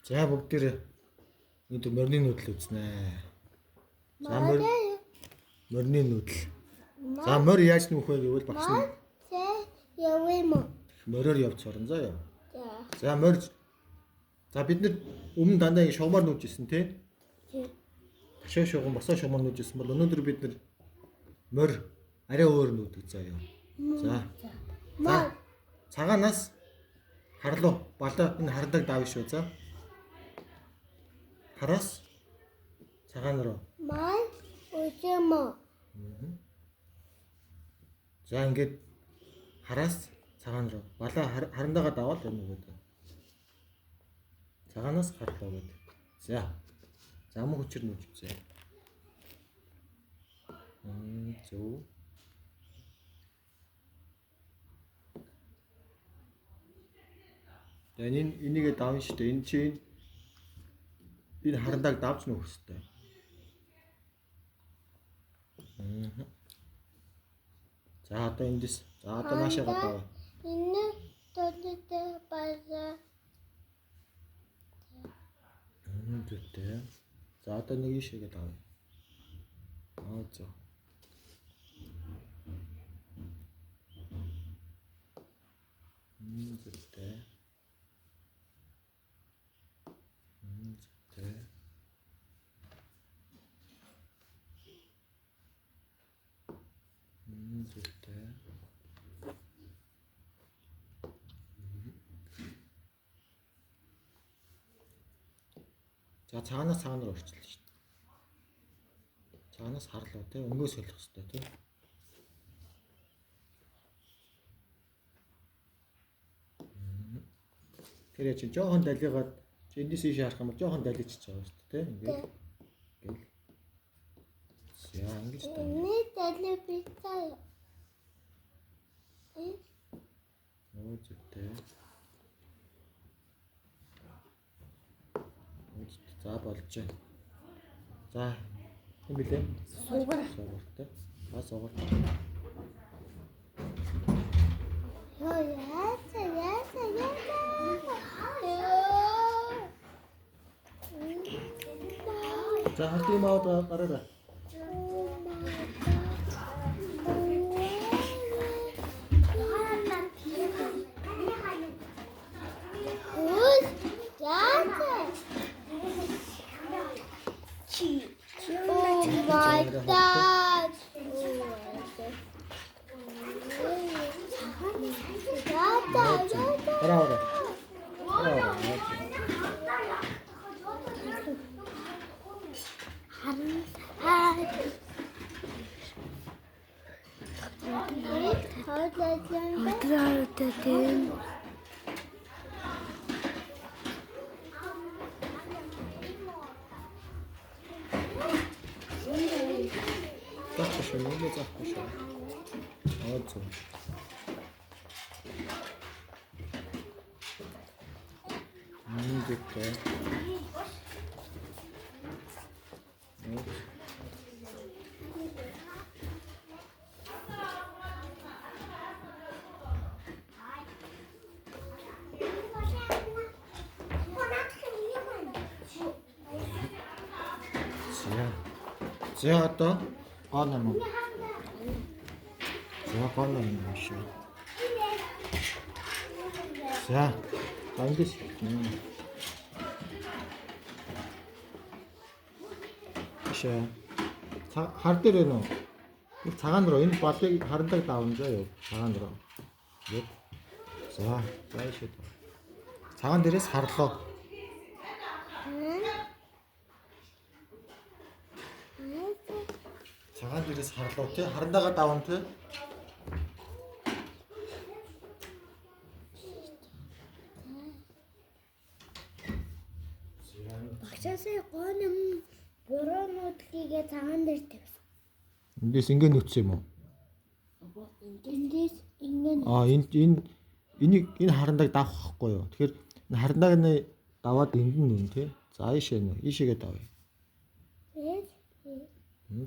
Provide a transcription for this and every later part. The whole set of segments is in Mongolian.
За бүгдээрээ өнөөдөр морины нүүдэл үзнэ. За морины нүүдэл. За морь яаж нүүх вэ гэвэл багш нь мороор явж сурна заа яа. За морь. За бид нар өмнө дандаа шугамар нүүж ирсэн тий. Ташаа шугам, босоо шугамар нүүж ирсэн бол өнөөдөр бид нар морь арай өөр нүүдэг заа яа. За. Цагаанаас харлуу балаа энэ хардаг давь шүү за. Хараас цагаан руу. За ингээд хараас цагаан руу. Балаа харандаага даваад энэ гэдэг. Цагаанаас харлуу гэдэг. За. За мөн хүчээр нүүж үзье. Зөв. Тэгээд энийгээ давна шүү дээ. Энэ чинь энэ харандааг давж нүүх хэрэгтэй. За одоо эндээс за одоо наашаа гадаа. Энэ төдөө база. Үнэтэй. За одоо нэг ишээгээ давъя. Зөө. Үнэтэй. За цагаанаас цагаан руу орчлоо шүү дээ. Цагаанаас харлуу те өнгөө солих хэрэгтэй те. Тэр яа чи жоохон далигаад чи эндээс ийш харах юм бол жоохон далиж байгаа шүү дээ те. Ингээд. За ингэж та. Энэ дали битаа. Зүйтэй. За болж байна. За юм билээ. Сугартай. За сугартай. За хатим аваад гараарай. За одоо гоо юм. За гоо юм шүү. За ангис. Шээ. Хар дээр ээ нөө. Цагаан руу энэ балыг харандаг давна заа юу. Цагаан руу. Гээд. За шүү. Цагаан дээрээс харлоо. Цагаан дээрээс харлуу тий харандаага давна тий. Багшаасаа гоним буруу нуудлыгээ цагаан дээр тавьсан. Эндээс ингэ нүцсэн юм уу? Эндээс ингэ. Энэ харандааг давах байхгүй юу? Тэгэхээр энэ харандааг нь даваад энд нь нүн тий. За ийшээ нэ. Ийшээгээ давъя.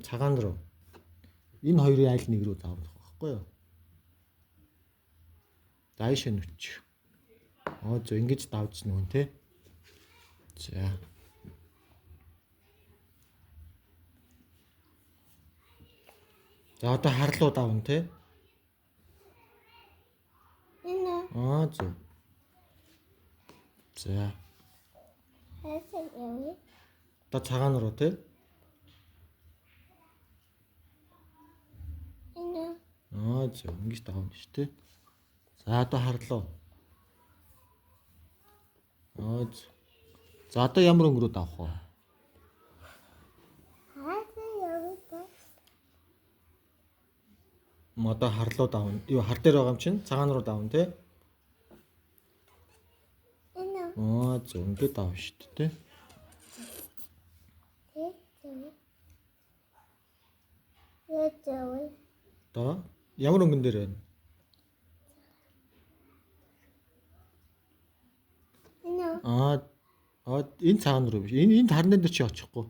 Цагаан руу. Энэ хоёрын айл нэг рүү заавах байхгүй юу? За ийшээ нүч. Зөө ингэж давж нүн тий. За. За одоо харлуу давна те. Энэ Зөв. За. хайсаа явъя. Одоо цагаан руу те. Энэ Зөв. Ингэж давна шүү те. За одоо харлуу. Зөв. За одоо ямар өнгөрөө давах вэ? хайсаа явъя. Одоо харлуу давна. Юу хар дээр байгаа юм чинь цагаан руу давна те. Энэ Зөв. Ингээд давна шүү дээ те. Явъя. Одоо ямар өнгөн дээр байна? Энэ Энэ цагаан руу биш. Энэ харны дээр чи очихгүй.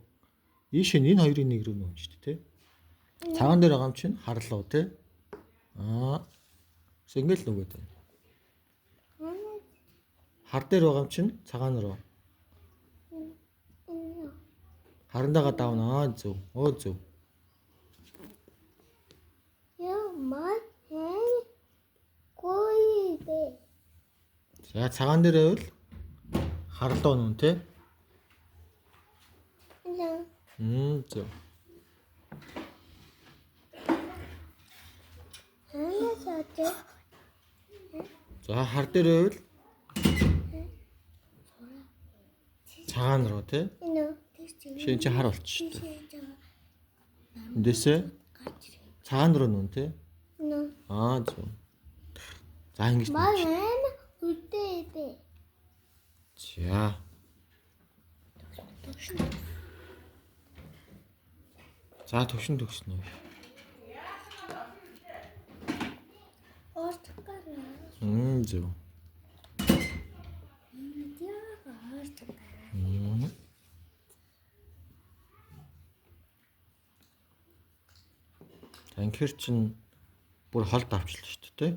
Ийш энэ хоёрын нэг рүү нүүн шүү дээ те. Цагаан дээр байгаа юм чинь харлуу те. Ингээл нүгэд байна. Хар дээр байгаа юм чинь цагаан руу. Харандаага давна. Зөв. Зөв. Май гойдэ. За цагаан дээр байвал харлуу нүн те. Энэ Зөв. хайсаа За хар дээр байвал цагаан руу те. энэ Шинэ чи хар болчих шүү дээ. Эндээсээ цагаан руу нүн те. энэ Зөв. За ингэж. май үдээдэ. За. За төвшин төгснө. Ортгаараа. Зөв. Яага ортгаараа. Танкер чинь бүр холд авчлаа шүү дээ.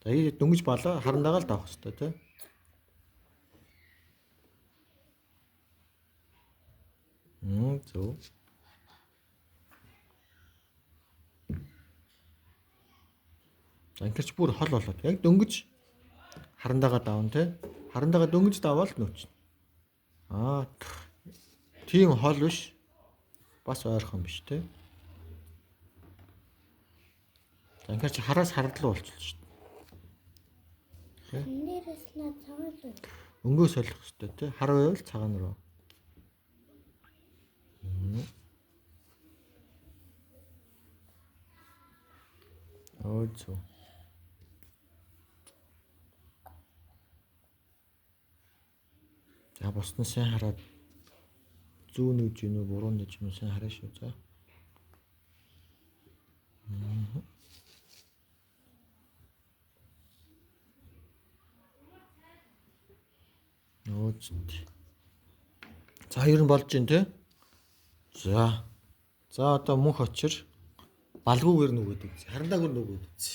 Тэгээ дөнгөж балаа харандаага л давах хэрэгтэй те. Зөв. Танкерч бүр хол болоод яг дөнгөж харандаага давна те. Харандаага дөнгөж даваад нүүч. Тийм хол биш. Бас ойрхон биш те. Танкерч хараас хардлуу болчихлоо шүү дээ. Нэрээс на цагаан руу. Өнгөө солих хэрэгтэй те. Хар байвал цагаан руу. Зөв. За бусна сайн хараад зүүн нүж юм уу буруу нүж юм уу сайн хараа шүү за. За ер нь болж байна те. За. За одоо мөнх очир балгуугаар нүгэд үз. Харандаагаар нүгэд үз.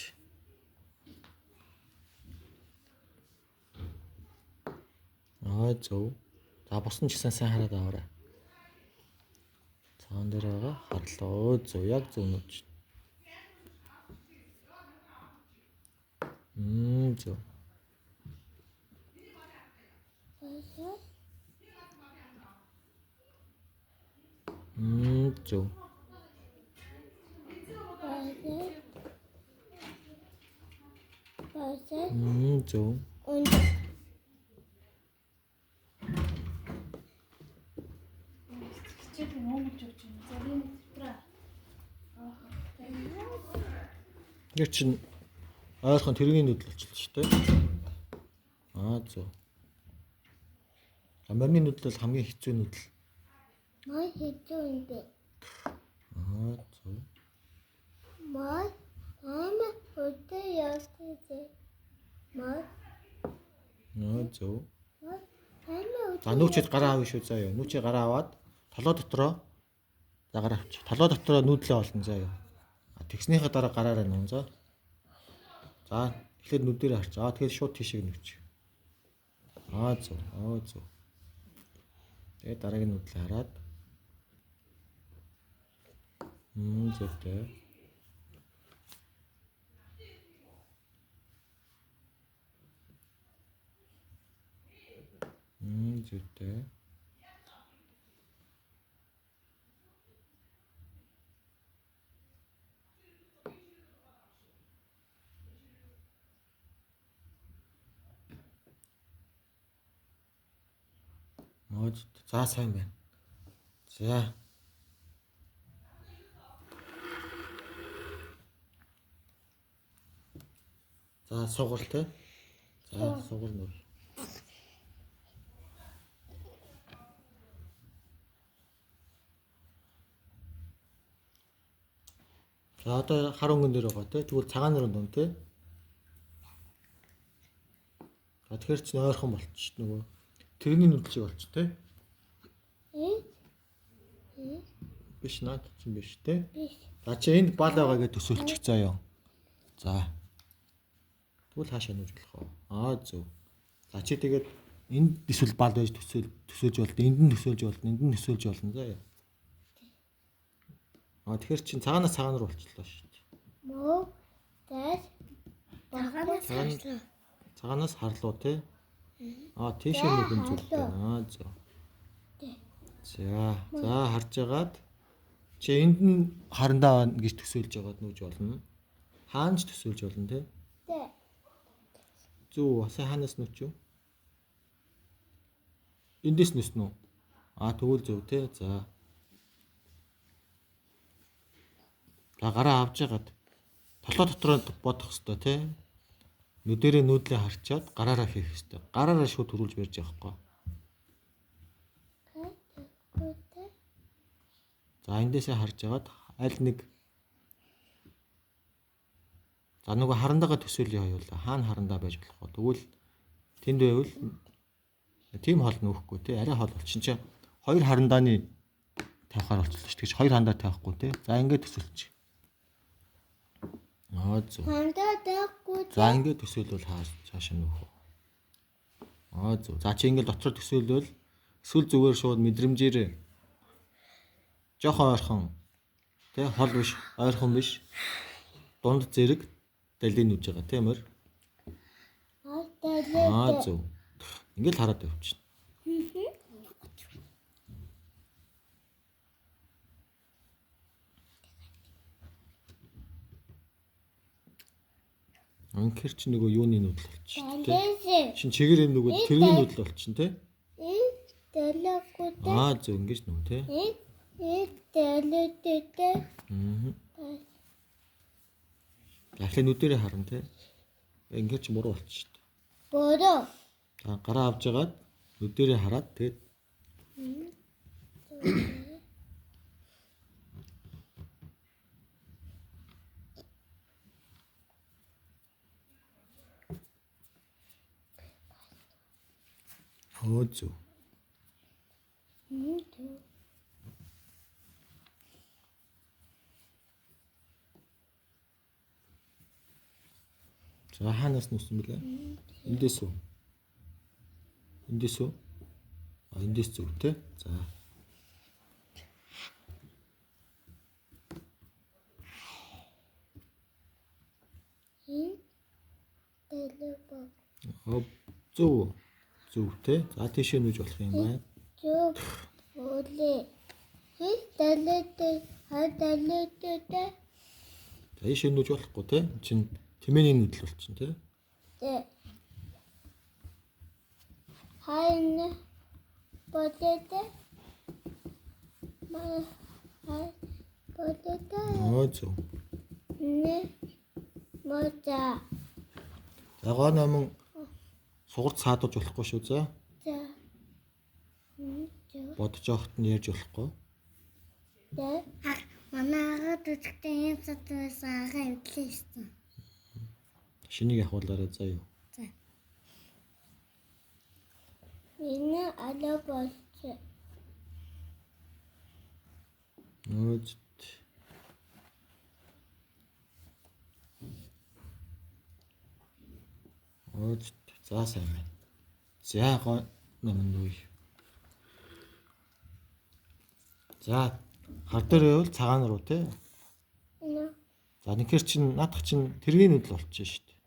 Зөв. За босн ч гэсэн сайн хараад аваарай. Цаан дээр байгаа харлаа. Зөв. Яг зөв нүж. Зөв. Зөв. Зөв. Яг чинь ойрхон тэргийн нүдэл болчихлоо шүү дээ. Зөв. Амарны нүдэл бол хамгийн хэцүү нүдэл. Май хэцүү юм. Зөв. Май өдөө ястаа. Май. Зөв. Май За нүүчэд гараа авъя шүү заяа. Нүүчээ гараа аваад толгой дотроо за гараа авчих. Толгой дотроо нүүдлээ олно заяа. Тэгснийхээ дараа гараараа нуун за. За тэгэхээр нүдээр харч. Тэгэхээр шууд тийшээ нүүч. Зөв. Зөв. Тэгээд дараагийн нүдлээ хараад. Зүйтэй. Зүйтэй. За сайн байна. За. За сугал те. За сугал нүр. За одоо хар өнгөн дээр байгаа те. Тэгвэл цагаан нэр дунд те. За тэгэхээр ч ойрхон болчих нөгөө. Тэрний нүдл шиг болчих те. Биш наад чинь биш те. За чи энд бал байгаа гэж төсөөлчих заяа. За. Тэгвэл хаашаа нүүж болох вэ? Зөв. За чи тэгээд энд эсвэл бал байж төсөөлж болно. Энд нь төсөөлж болно. Энд нь төсөөлж болно заяа. Тэгэхээр чин цагаанаас цагаан руу болчихлоо шүү дээ. Мөө дээд баганаас харлаа. Цагаанаас харлуу те. Тийшээ нүгэн зүгтэй. Зөв. За харж агаад чи энд нь харандаа гэж төсөөлж агаад нүүж болно. Хаанч төсөөлж болно те. Зөв. Сайн хаанаас нүч юу? Эндээс нүснэ үү? Тэгвэл зөв те. За. Гараа авч ягаад толгой дотроо бодох хэвээр те. Нүдэрээ нүүдлээ харчаад гараараа хийх хэвээр. Гараараа шууд хөрүүлж барьж явахгүй. За эндээсээ харж агаад аль нэг за нөгөө харандаага төсөөлөе хоёулаа. Хаана харандаа байж болох вэ? Тэгвэл тэнд байвал тийм хол нөөхгүй те. Арай хол болчихсон чи хоёр харандааны тавихаар болчихлоо шүү. Тэгэж хоёр хандаа тавихгүй те. За ингээд төсөөлчих. Зөв. Хандаа тавихгүй. За ингээд төсөөлвөл цаашаа нөөх. Зөв. За чи ингээд дотор төсөөлвөл эсвэл зүгээр шууд мэдрэмжээр жоохон ойрхон те хол биш, ойрхон биш. Дунд зэрэг далийн нүж байгаа тийм ээ. Зөв. Ингээд хараад явчихна. Анхэр чи нөгөө юуны нүдэл болчих тий. Шин чигээр юм нөгөө тэрний нүдэл болчихно тий. Дэлэхгүй тий. Зөв ингэж нүн тий. Дэлэтэй тий. Дахлын нүдэрээ харна тий. Ингээд ч муруу болчих шүү дээ. Бороо. За гараа авч ягаад нүдэрээ хараад тэгээд зөв. За хаанаас нүсэн бэлээ? Эндээс үү? Эндээс үү? Эндээс зөв те. За. Зөв. Зөв те. За тийшээ нүж болох юм байна. Зөв. Оле. Дэлэтэй. Дэлэтэй. За ийшээ нүж болохгүй те. Чин тэмээний нүдэл болчихно те. Тэ. Хайна. Ботэтэй. Ботэтэй. Зөв. Нэ. Мота. Загоо номон сугарт саадуулж болохгүй шүү за. За. Бодож явахт нь ярьж болохгүй. Тэ. Манай агаад үзэхдээ юм сатвас агаа эвдлээсэн. Шинийг ахуулаарай заа юу. За. Миний алаа болчих. За сайн байна. За гоо номон нүй. За хар дээр байвал цагаан руу те. Энэ. За нэгэр чин наадах чин тэргийн нүдэл болчихно шүү дээ.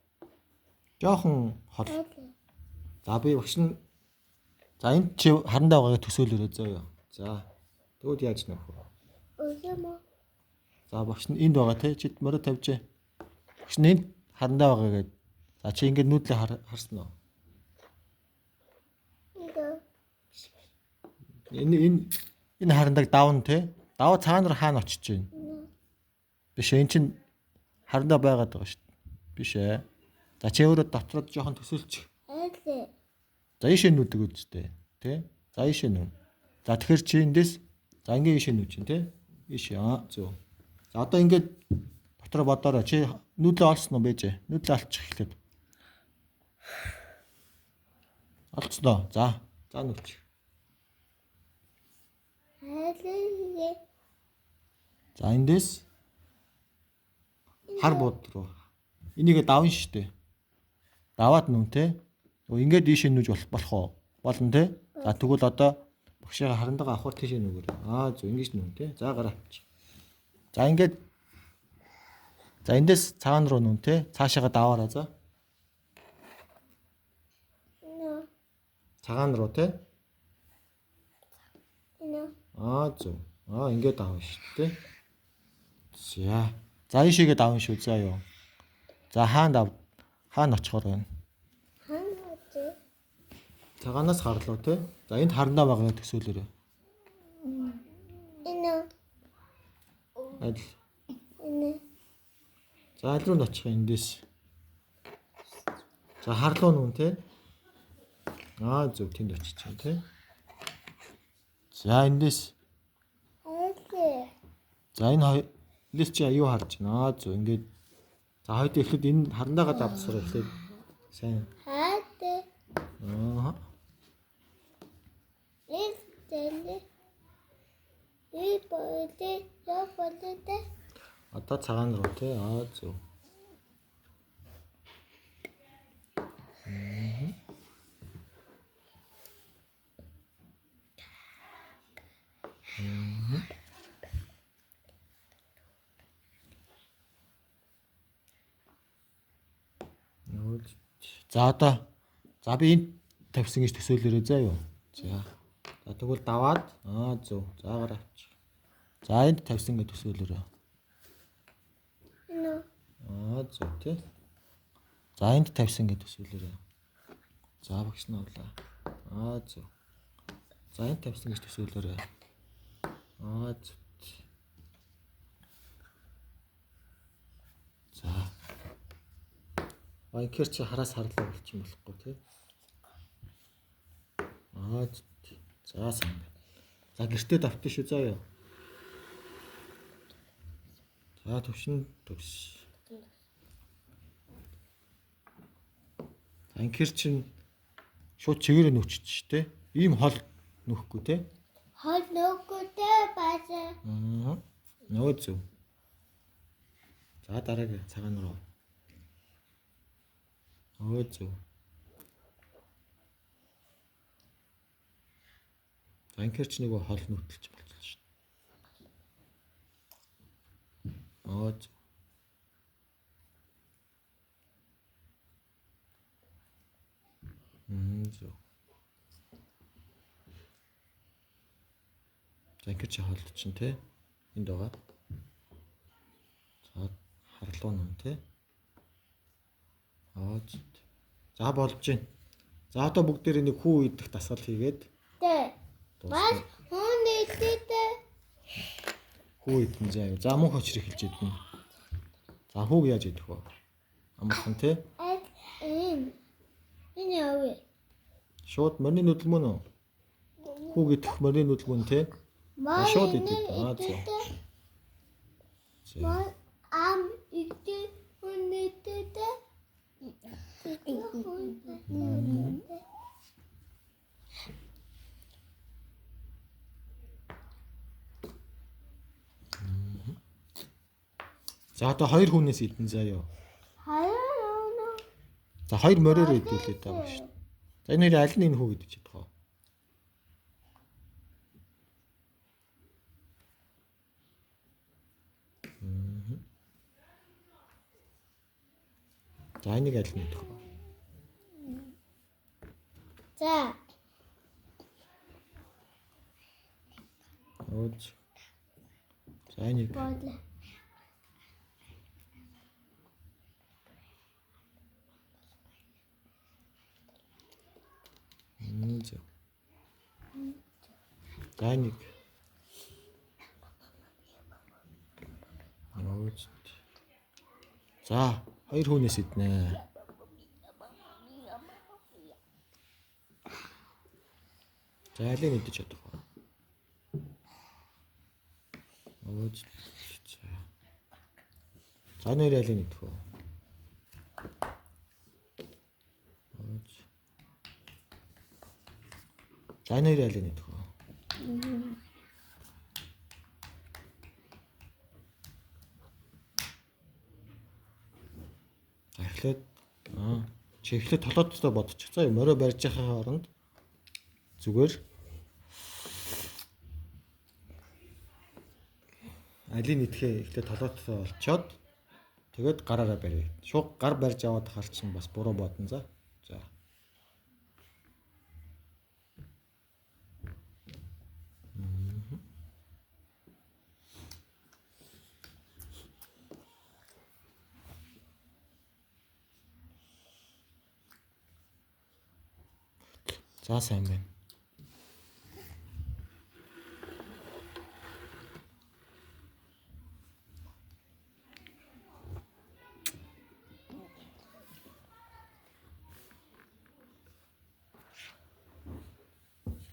Жохон хол. За би багш нь за энд чи харандаа байгаагаа төсөөлөөрэй заяа. За тэгвэл яаж нөх вэ? Өсөмө. За багш нь энд байгаа те чид морой тавьжээ. Багш нь энд харандаа байгаа гэдэг. За чи ингээд нүүдлээ харсан уу? Энэ харандаг давна те. Даваа цаана руу хаана очиж байна? Биш эн чин харандаа байгаад байгаа шүү дээ. Биш ээ. За чи өөрөө дотроо жоохон төсөөлчих. За ийшээ нүдэг үстэй тий. За ийшээ нүн. За тэгэхээр чи эндээс за ингээ ийшээ нүж чинь тий. Ийшээ зөв. За одоо ингээд дотроо бодоорой. Чи нүдлээ олсон уу бэж? Нүдлээ алчих эхлэв. Олцлоо. За нүч. За эндээс хар бууд руу. Энийг давна штэ. Даваад нүн те. Ингээд ийшээ нүж болох уу? Болно те. За тэгвэл одоо багшаа харандаага авахар тийшээ нүгэр. Зөв ингэж нүн те. За гараа авч. За ингээд за эндээс цаана руу нүн те. Цаашаага даваараа за. Цагаан руу те. Зөв. Ингээд давна шүү те. За ийшээгээ давна шүү заа юу. За хаана очихоор байна? Цагаанаас харлуу те. За энд харандаа байгаа төсөөлөөрэй. Энэ. Адил. Энэ. За аль руу н очих эндээс. За харлуу нүн те. Зөв тэнд очиж чинь те. За эндээс. За энэ хоёрээс чи юу харж байна? Зөв ингээд. За хоёрт эхлээд энэ харандаагаа давсараа эхлээд сайн. Одоо цагаан руу те. Зөв. За одоо за би энд тавьсан гэж төсөөлөөрэй заа юу. За тэгвэл даваад зөв. За гараа авч. За энд тавьсан гэж төсөөлөөрэй. Зөв тий. За энд тавьсан гэж төсөөлөөрэй. За багш нь авлаа. Зөв. За энд тавьсан гэж төсөөлөөрэй. Зөв. За. Инхээр чи хараас харлаа болчих юм болохгүй тий. За сайн байна. За гэртээ давтчих шүү заа юу. За төвшин төгс. За инхээр чин шууд чигээр нөчч штэ. Ийм хол нөхгүй тий. Хол нөхгүй дээ баасаа. Нөө зөв. За дараагийн цагаан руу. Зөв. Анкер ч нэг хол нүтэлж болчихлоо шүү дээ. Зөв. Зөв. Анкер ч хол чинь те. Энд байгаа. За харлуу нүн те. За болж байна. За одоо бүгдээр нэг хүү идэх дасгал хийгээд. Тэ. Бас хүн идэх. Хүү идэн заа. За мөнх очир эхэлж идэнэ. За хүүг яаж идэх вэ? Амархан тий? Энэ яавэ? Шууд морины нүдэл мөн үү? Хүүг идэх морины нүдэл мөн тий? Шууд идэх. Маа ам идэх хүн идэх. За одоо хоёр хүнээс идэн заа юу. Хоёр. За хоёр мороор идүүлээд байгаа шүү. За энэ хоёр аль нь энэ хүү гэж чадах вэ? За энийг аль нь идэх вэ? За. Өөж. За энийг. Бодлоо. За. За энийг. Өөж. За, хоёр хүнээс иднэ. За алийг идэж чадах вэ? Өөж. За нэр алийг идэх вэ? Өөж. За нэр алийг идэх вэ? Эхлээд чи эхлээд толгойдоо бодчих. За морой барьж байхаа оронд зүгээр алийг идэхээ эхлээд толгойдоо олцоод тэгээд гараараа барья. Шууд гар барьж аваад харчин бас буруу бодно за. За. За сайн байна.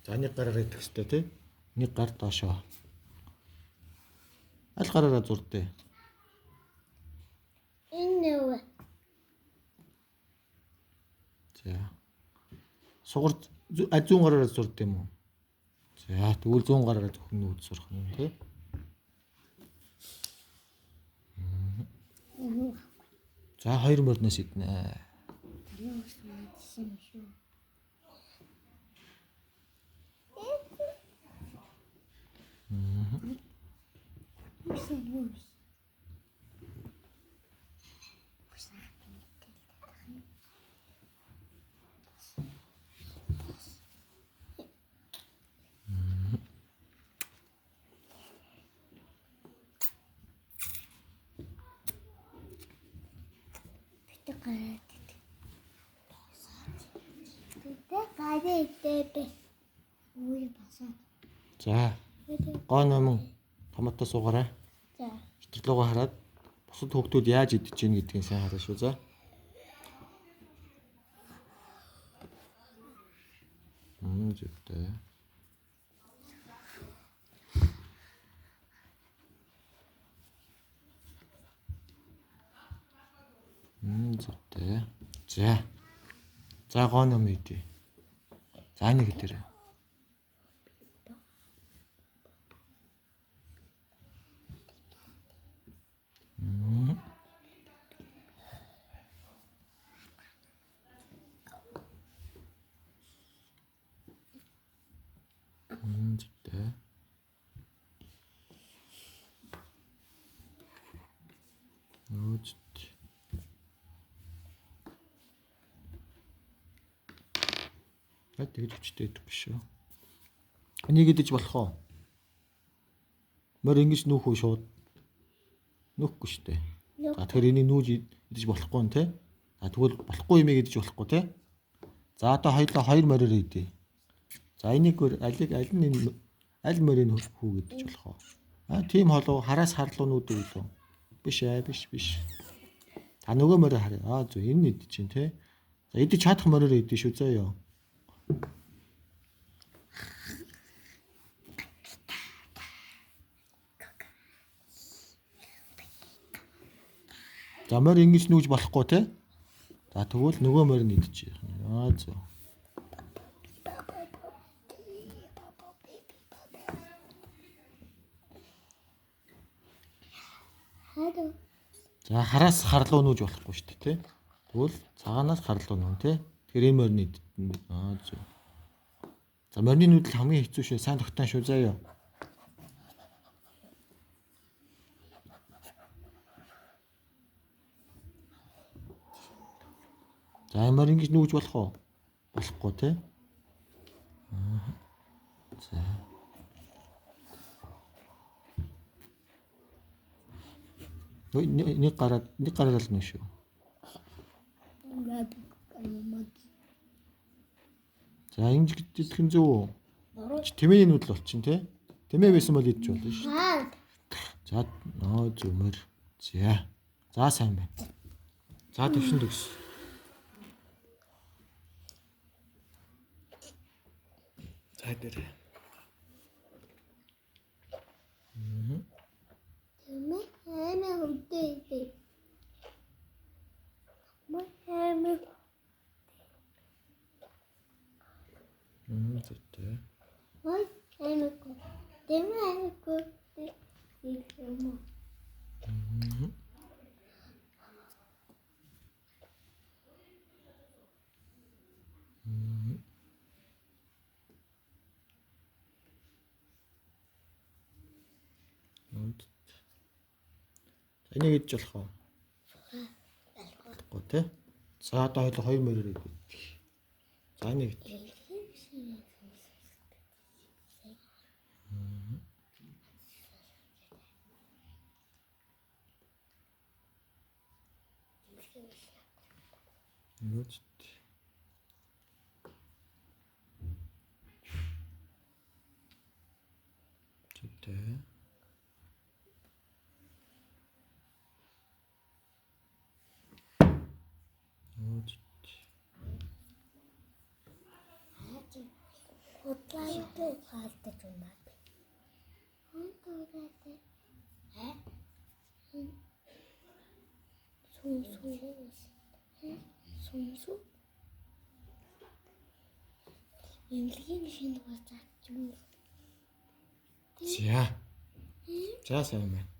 За нэг гараараа идэх хэрэгтэй тий. Нэг гар доошоо. Аль гараараа зурдээ. Энэ үү. За. Сугар зүүн гараараа зурд юм уу? За тэгвэл зүүн гараараа зөвхөн нүүд сурах юм тий. За хоёр мөрнөөс иднэ. За. Гоо номон томатоо суугаарай. За. Шидэрлуугаа хараад бусад хүүхдүүд яаж идэж гин гэдгийг сайн хараа шүү за. Зөвтэй. Зөвтэй. За. За гоо ном идэ. За нэг дээр. Зөвтэй. Өөж. Тэгж хүчтэй идэх биш үү? Энийг идэж болох уу? Мөр ингэж нүүх үү шууд? Нүүхгүй шүү дээ. За тэгэхээр энийг нүүж идэж болохгүй нэ? За тэгвэл болохгүй юм идэж болохгүй те? За одоо хоёулаа хоёр мороор идэ. За энийг аль морийг хүү гэдэж болох уу? Тийм холоо хараас харлуу нүүд үү? Биш биш. Та нөгөө морийг харъя. Зөв энэ идэж чинь те. За идэж чадах мороор идэ шүү заяа. За морь ингэж нүүж болохгүй те. За тэгвэл нөгөө морь нь идэж. Зөв. За хараас харлуу нүүж болохгүй шүү дээ тий. Тэгвэл цагаанаас харлуу нүүн тий. Тэгэхээр энэ морины зөв. За морины нүүдэл хамгийн хэцүү шүү. Сайн тогтоон шүү заяа. За ямар ингэж нүүж болох уу? Болохгүй те. За. Нэг гараад л нэ шүү. За ингэж идэх нь зөв үү? Тэмээний нүүдэл болчин те. Тэмээ байсан бол идэж болно шүү. За нөө зүмэр. За. За сайн байна. За төвшин төгс. За дээр. Тэмээ хэмээ хөдөө. Хэмээ. Зөвтэй. Ой, хэмээ ко. Тэмээ ко. Ихэмээ. За энийг идэж болох уу? Болохгүй те. За одоо хоёул 2 мөрөөр идэх. За энийг идэх. Нүд. Зөвтэй. Хотлаатай хаалтаж байна. Хонтоодаа. Сумсу. Эмнэлгийн шинэ бацаач юм. За. За сайн байна.